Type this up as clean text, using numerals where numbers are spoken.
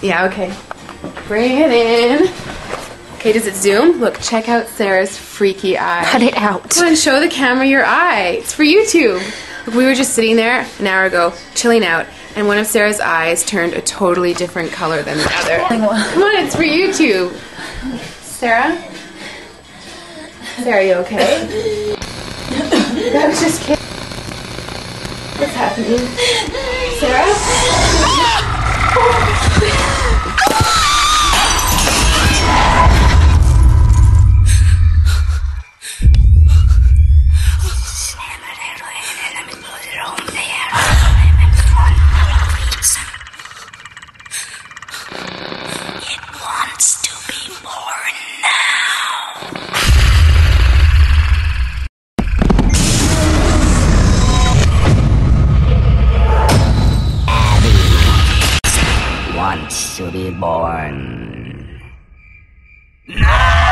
Yeah, okay. Bring it in. Okay, does it zoom? Look, check out Sarah's freaky eye. Cut it out. Come on, show the camera your eye. It's for YouTube. Look, we were just sitting there an hour ago, chilling out, and one of Sarah's eyes turned a totally different color than the other. Come on, it's for YouTube. Sarah? Sarah, are you okay? That was just kidding. What's happening? Sarah? Wants to be born. No!